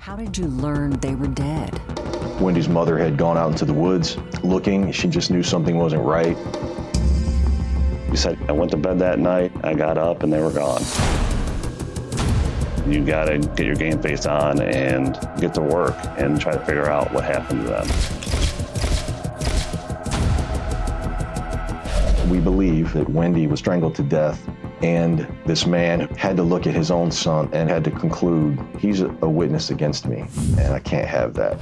How did you learn they were dead? Wendy's mother had gone out into the woods looking. She just knew something wasn't right. She said, I went to bed that night, I got up and they were gone. You gotta get your game face on and get to work and try to figure out what happened to them. We believe that Wendy was strangled to death, and this man had to look at his own son and had to conclude, he's a witness against me, and I can't have that.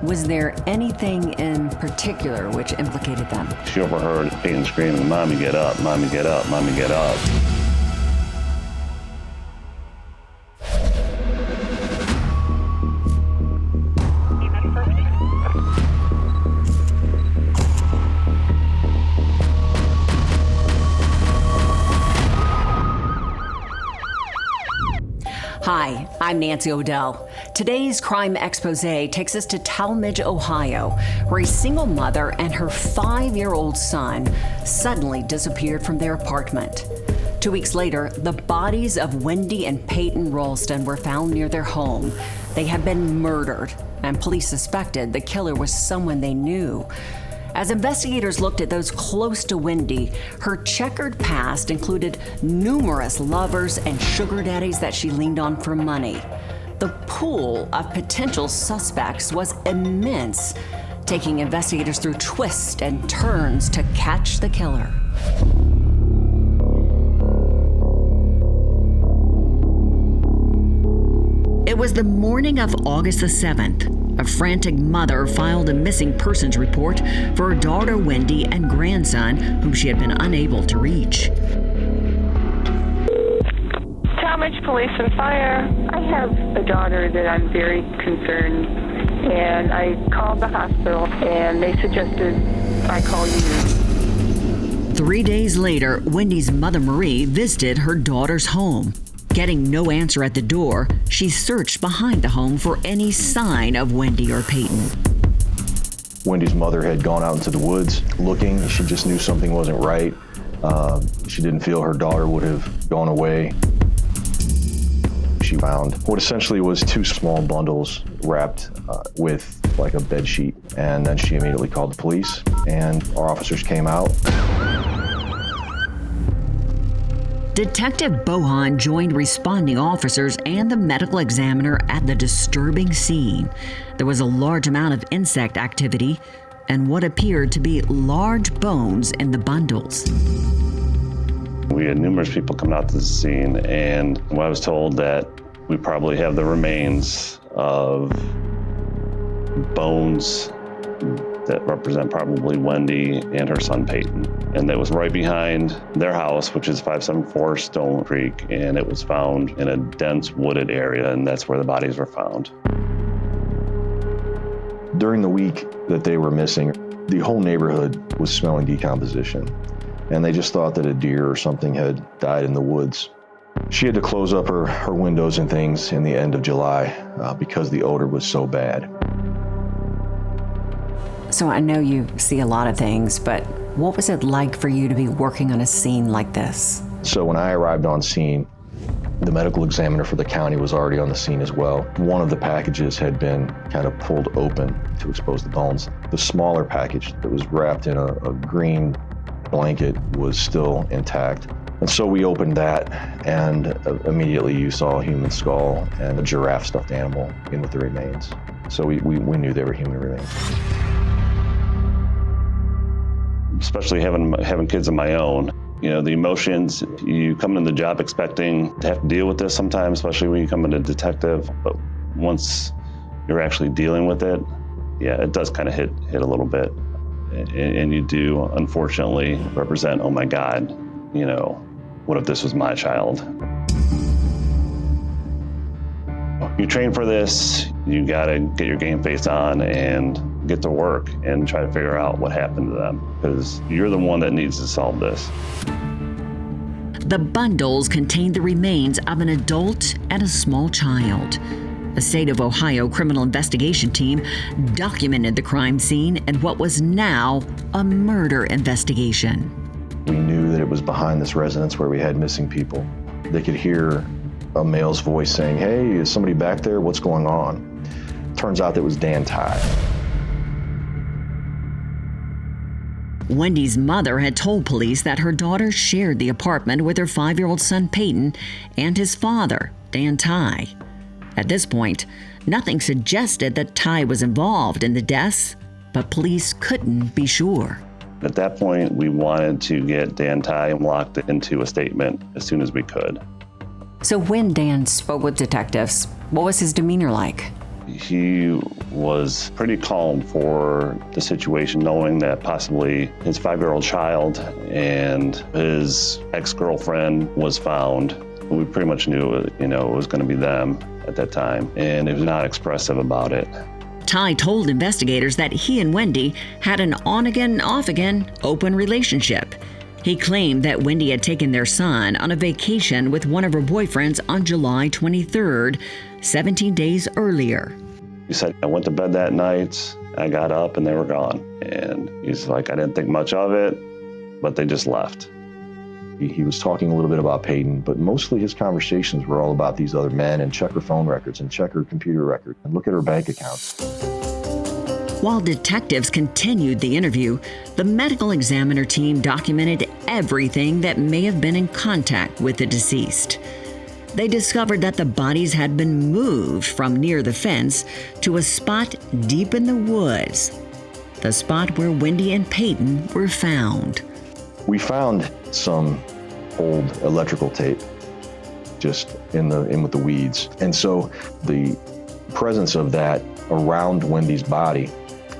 Was there anything in particular which implicated them? She overheard Peyton screaming, Mommy, get up, Mommy, get up, Mommy, get up. Hi, I'm Nancy O'Dell. Today's Crime Exposé takes us to Talmadge, Ohio, where a single mother and her 5-year-old son suddenly disappeared from their apartment. 2 weeks later, the bodies of Wendy and Peyton Ralston were found near their home. They had been murdered, and police suspected the killer was someone they knew. As investigators looked at those close to Wendy, her checkered past included numerous lovers and sugar daddies that she leaned on for money. The pool of potential suspects was immense, taking investigators through twists and turns to catch the killer. It was the morning of August the 7th. A frantic mother filed a missing persons report for her daughter Wendy and grandson, whom she had been unable to reach. Talmadge Police and Fire. I have a daughter that I'm very concerned, and I called the hospital, and they suggested I call you. 3 days later, Wendy's mother Marie visited her daughter's home. Getting no answer at the door, she searched behind the home for any sign of Wendy or Peyton. Wendy's mother had gone out into the woods looking. She just knew something wasn't right. She didn't feel her daughter would have gone away. She found what essentially was 2 small bundles wrapped with like a bed sheet, and then she immediately called the police, and our officers came out. Detective Bohan joined responding officers and the medical examiner at the disturbing scene. There was a large amount of insect activity and what appeared to be large bones in the bundles. We had numerous people coming out to the scene, and I was told that we probably have the remains of bones that represent probably Wendy and her son Peyton. And that was right behind their house, which is 574 Stone Creek, and it was found in a dense wooded area, and that's where the bodies were found. During the week that they were missing, the whole neighborhood was smelling decomposition, and they just thought that a deer or something had died in the woods. She had to close up her windows and things in the end of July because the odor was so bad. So I know you see a lot of things, but what was it like for you to be working on a scene like this? So when I arrived on scene, the medical examiner for the county was already on the scene as well. One of the packages had been kind of pulled open to expose the bones. The smaller package that was wrapped in a green blanket was still intact. And so we opened that, and immediately you saw a human skull and a giraffe stuffed animal in with the remains. So we knew they were human remains. Especially having kids of my own, you know, the emotions, you come in the job expecting to have to deal with this sometimes, especially when you come in a detective, but once you're actually dealing with it, yeah, it does kind of hit a little bit. And you do, unfortunately, represent, oh my God, you know, what if this was my child? You train for this, you gotta get your game face on and get to work and try to figure out what happened to them, because you're the one that needs to solve this. The bundles contained the remains of an adult and a small child. A state of Ohio criminal investigation team documented the crime scene and what was now a murder investigation. We knew that it was behind this residence where we had missing people. They could hear a male's voice saying, "Hey, is somebody back there? What's going on?" Turns out that was Dan Tye. Wendy's mother had told police that her daughter shared the apartment with her 5-year-old son Peyton and his father, Dan Tye. At this point, nothing suggested that Tye was involved in the deaths, but police couldn't be sure. At that point, we wanted to get Dan Tye locked into a statement as soon as we could. So when Dan spoke with detectives, what was his demeanor like? He was pretty calm for the situation, knowing that possibly his 5-year-old child and his ex-girlfriend was found. We pretty much knew, it was going to be them at that time, and he was not expressive about it. Tye told investigators that he and Wendy had an on-again, off-again open relationship. He claimed that Wendy had taken their son on a vacation with one of her boyfriends on July 23rd, 17 days earlier. He said, "I went to bed that night, I got up and they were gone." And he's like, "I didn't think much of it, but they just left." He was talking a little bit about Peyton, but mostly his conversations were all about these other men and check her phone records and check her computer records and look at her bank accounts. While detectives continued the interview, the medical examiner team documented everything that may have been in contact with the deceased. They discovered that the bodies had been moved from near the fence to a spot deep in the woods, the spot where Wendy and Peyton were found. We found some old electrical tape just in with the weeds. And so the presence of that around Wendy's body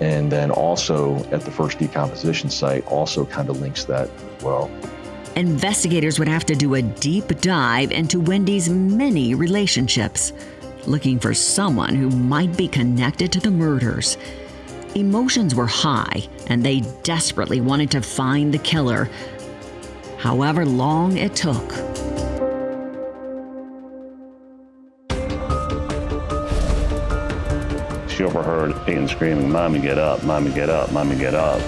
and then also at the first decomposition site also kind of links that as well. Investigators would have to do a deep dive into Wendy's many relationships, looking for someone who might be connected to the murders. Emotions were high, and they desperately wanted to find the killer, however long it took. She overheard Peyton screaming, "Mommy, get up, Mommy, get up, Mommy, get up."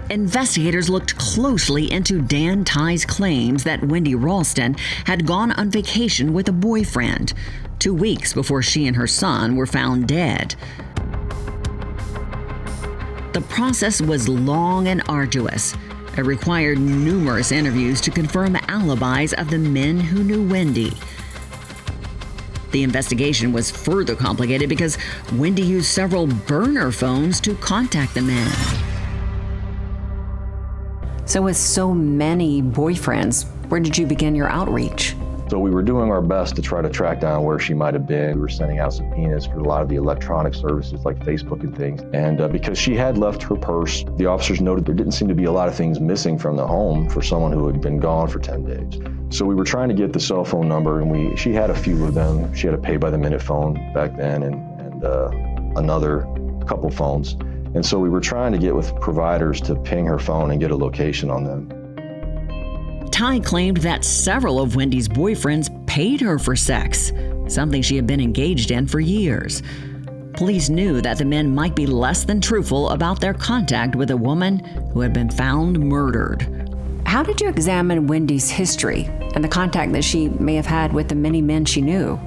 Investigators looked closely into Dan Tye's claims that Wendy Ralston had gone on vacation with a boyfriend 2 weeks before she and her son were found dead. The process was long and arduous. It required numerous interviews to confirm alibis of the men who knew Wendy. The investigation was further complicated because Wendy used several burner phones to contact the men. So with so many boyfriends, where did you begin your outreach? So we were doing our best to try to track down where she might have been. We were sending out subpoenas for a lot of the electronic services like Facebook and things. And because she had left her purse, the officers noted there didn't seem to be a lot of things missing from the home for someone who had been gone for 10 days. So we were trying to get the cell phone number, and she had a few of them. She had a pay-by-the-minute phone back then and another couple phones. And so we were trying to get with providers to ping her phone and get a location on them. Tye claimed that several of Wendy's boyfriends paid her for sex, something she had been engaged in for years. Police knew that the men might be less than truthful about their contact with a woman who had been found murdered. How did you examine Wendy's history and the contact that she may have had with the many men she knew?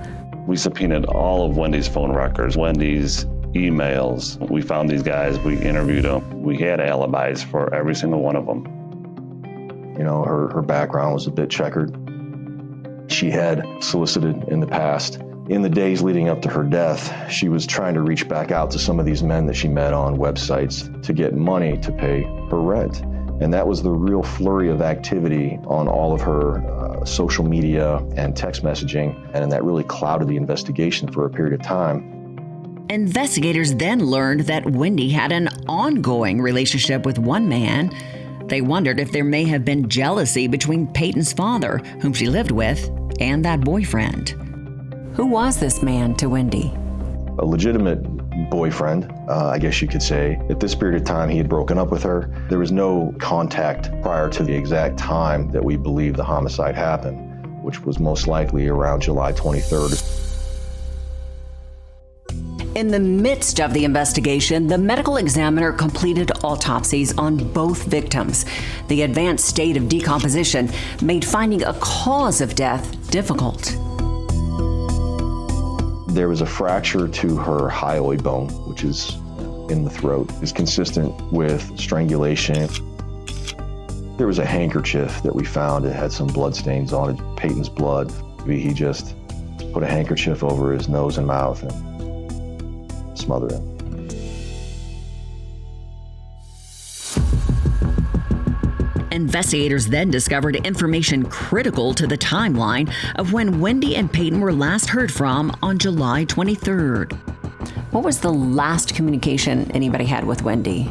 We subpoenaed all of Wendy's phone records, Wendy's emails. We found these guys, we interviewed them. We had alibis for every single one of them. You know, her background was a bit checkered. She had solicited in the past. In the days leading up to her death, she was trying to reach back out to some of these men that she met on websites to get money to pay her rent. And that was the real flurry of activity on all of her social media and text messaging, and that really clouded the investigation for a period of time. Investigators then learned that Wendy had an ongoing relationship with one man. They wondered if there may have been jealousy between Peyton's father, whom she lived with, and that boyfriend. Who was this man to Wendy? A legitimate boyfriend, I guess you could say. At this period of time, he had broken up with her. There was no contact prior to the exact time that we believe the homicide happened, which was most likely around July 23rd. In the midst of the investigation, the medical examiner completed autopsies on both victims. The advanced state of decomposition made finding a cause of death difficult. There was a fracture to her hyoid bone, which is in the throat. It's consistent with strangulation. There was a handkerchief that we found. It had some blood stains on it, Peyton's blood. He just put a handkerchief over his nose and mouth and smothered him. Investigators then discovered information critical to the timeline of when Wendy and Peyton were last heard from on July 23rd. What was the last communication anybody had with Wendy?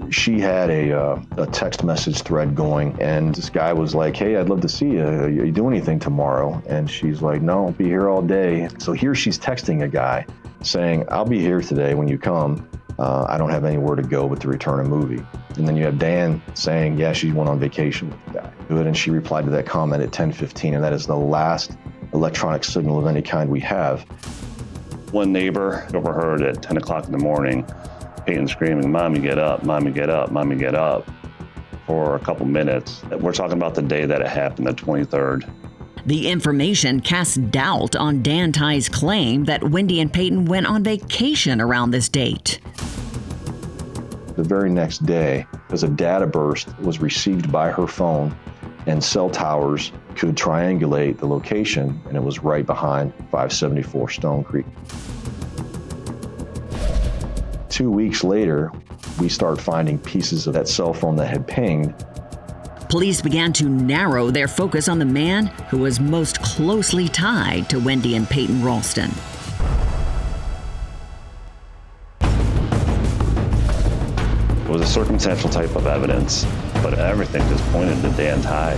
She had a text message thread going, and this guy was like, "Hey, I'd love to see you. You do anything tomorrow?" And she's like, "No, I'll be here all day." So here she's texting a guy saying, "I'll be here today when you come. I don't have anywhere to go but to return a movie." And then you have Dan saying, "Yeah, she went on vacation with the guy." And she replied to that comment at 10:15, and that is the last electronic signal of any kind we have. One neighbor overheard at 10 o'clock in the morning, Peyton screaming, "Mommy, get up, Mommy, get up, Mommy, get up," for a couple minutes. We're talking about the day that it happened, the 23rd. The information casts doubt on Dan Ty's claim that Wendy and Peyton went on vacation around this date. The very next day, as a data burst was received by her phone, and cell towers could triangulate the location, and it was right behind 574 Stone Creek. 2 weeks later, we start finding pieces of that cell phone that had pinged. Police began to narrow their focus on the man who was most closely tied to Wendy and Peyton Ralston. It was a circumstantial type of evidence, but everything just pointed to Dan Ty.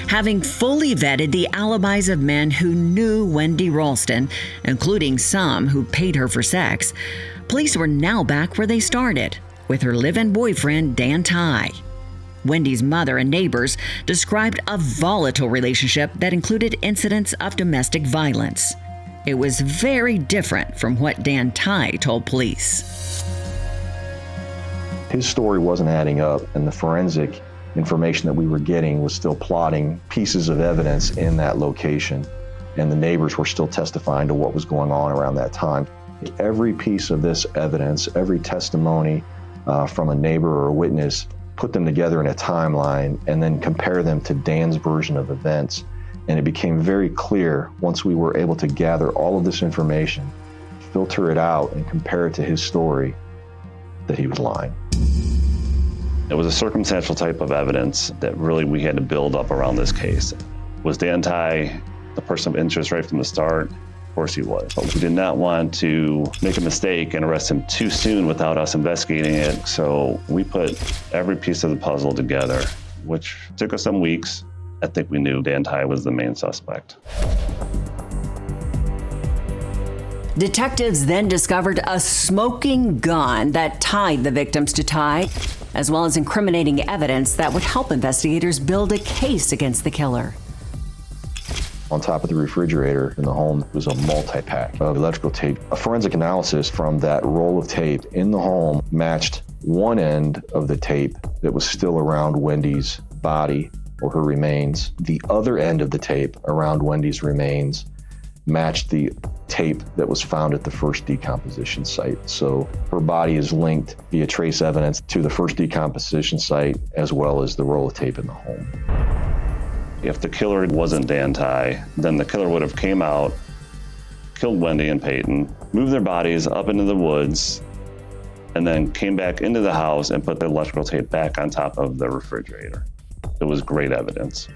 Having fully vetted the alibis of men who knew Wendy Ralston, including some who paid her for sex, police were now back where they started, with her live-in boyfriend, Dan Ty. Wendy's mother and neighbors described a volatile relationship that included incidents of domestic violence. It was very different from what Dan Ty told police. His story wasn't adding up, and the forensic information that we were getting was still plotting pieces of evidence in that location, and the neighbors were still testifying to what was going on around that time. Every piece of this evidence, every testimony from a neighbor or a witness, put them together in a timeline and then compare them to Dan's version of events. And it became very clear once we were able to gather all of this information, filter it out, and compare it to his story, that he was lying. It was a circumstantial type of evidence that really we had to build up around this case. Was Dan Ty the person of interest right from the start? Of course he was. But we did not want to make a mistake and arrest him too soon without us investigating it. So we put every piece of the puzzle together, which took us some weeks. I think we knew Dan Ty was the main suspect. Detectives then discovered a smoking gun that tied the victims to Ty, as well as incriminating evidence that would help investigators build a case against the killer. On top of the refrigerator in the home was a multi-pack of electrical tape. A forensic analysis from that roll of tape in the home matched one end of the tape that was still around Wendy's body or her remains. The other end of the tape around Wendy's remains matched the tape that was found at the first decomposition site. So her body is linked via trace evidence to the first decomposition site as well as the roll of tape in the home. If the killer wasn't Dan Ty, then the killer would have came out, killed Wendy and Peyton, moved their bodies up into the woods, and then came back into the house and put the electrical tape back on top of the refrigerator. It was great evidence.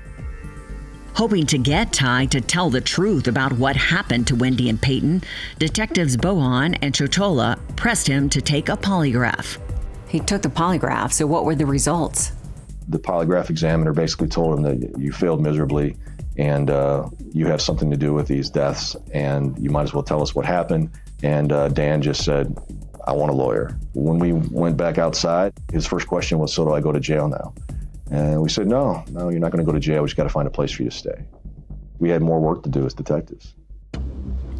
Hoping to get Ty to tell the truth about what happened to Wendy and Peyton, detectives Bohan and Chochola pressed him to take a polygraph. He took the polygraph, so what were the results? The polygraph examiner basically told him that you failed miserably and you have something to do with these deaths and you might as well tell us what happened. And Dan just said, I want a lawyer. When we went back outside, his first question was, so do I go to jail now? And we said, no, you're not going to go to jail. We just got to find a place for you to stay. We had more work to do as detectives.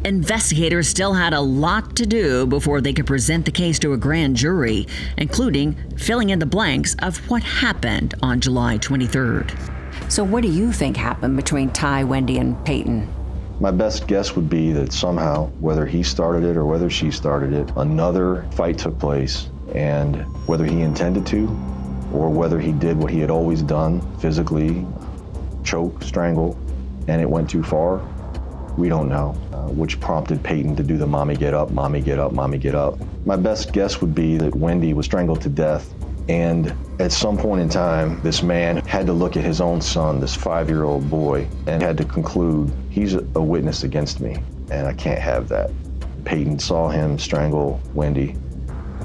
Investigators still had a lot to do before they could present the case to a grand jury, including filling in the blanks of what happened on July 23rd. So what do you think happened between Ty, Wendy, and Peyton? My best guess would be that somehow, whether he started it or whether she started it, another fight took place, and whether he intended to or whether he did what he had always done, physically choke, strangle, and it went too far, we don't know, which prompted Peyton to do the mommy get up, mommy get up, mommy get up. My best guess would be that Wendy was strangled to death, and at some point in time, this man had to look at his own son, this 5-year-old boy, and had to conclude, he's a witness against me, and I can't have that. Peyton saw him strangle Wendy,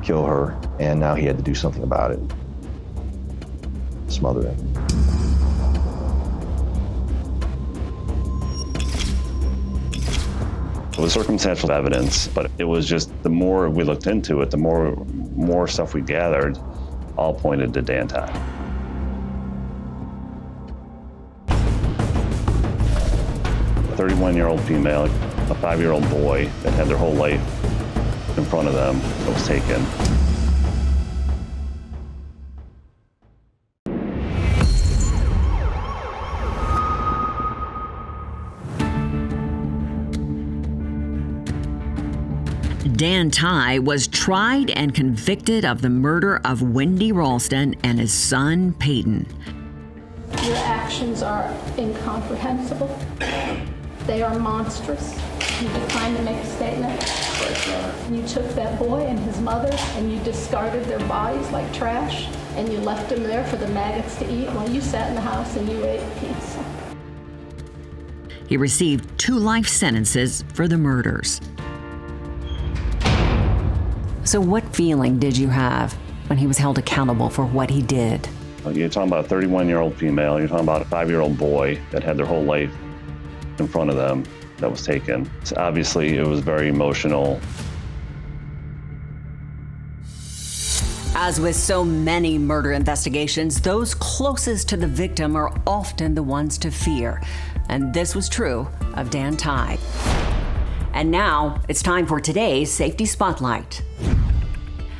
kill her, and now he had to do something about it. Smother him. It was circumstantial evidence, but it was just the more we looked into it, the more stuff we gathered, all pointed to Dan Ty. A 31-year-old female, a 5-year-old boy that had their whole life in front of them that was taken. Dan Ty was tried and convicted of the murder of Wendy Ralston and his son, Peyton. Your actions are incomprehensible. They are monstrous. You declined to make a statement. You took that boy and his mother and you discarded their bodies like trash, and you left them there for the maggots to eat while you sat in the house and you ate pizza. He received 2 life sentences for the murders. So what feeling did you have when he was held accountable for what he did? You're talking about a 31-year-old female, you're talking about a 5-year-old boy that had their whole life in front of them that was taken. So obviously, it was very emotional. As with so many murder investigations, those closest to the victim are often the ones to fear. And this was true of Dan Ty. And now it's time for today's Safety Spotlight.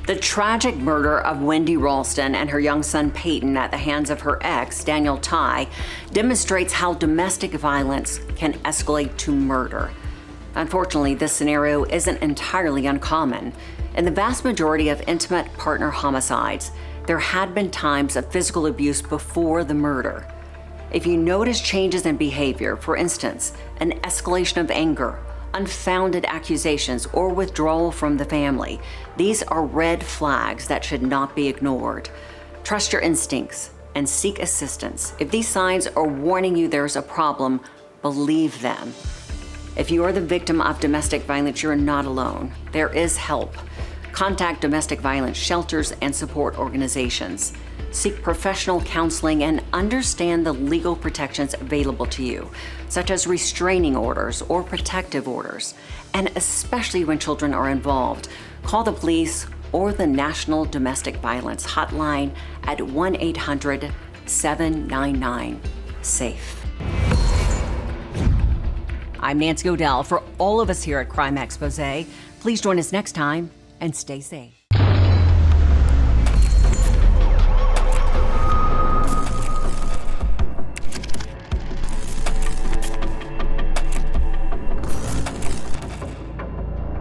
The tragic murder of Wendy Ralston and her young son Peyton at the hands of her ex, Daniel Ty, demonstrates how domestic violence can escalate to murder. Unfortunately, this scenario isn't entirely uncommon. In the vast majority of intimate partner homicides, there had been times of physical abuse before the murder. If you notice changes in behavior, for instance, an escalation of anger, unfounded accusations, or withdrawal from the family, these are red flags that should not be ignored. Trust your instincts and seek assistance. If these signs are warning you there's a problem, believe them. If you are the victim of domestic violence, you're not alone. There is help. Contact domestic violence shelters and support organizations. Seek professional counseling and understand the legal protections available to you, such as restraining orders or protective orders. And especially when children are involved, call the police or the National Domestic Violence Hotline at 1-800-799-SAFE. I'm Nancy O'Dell. For all of us here at Crime Exposé, please join us next time and stay safe.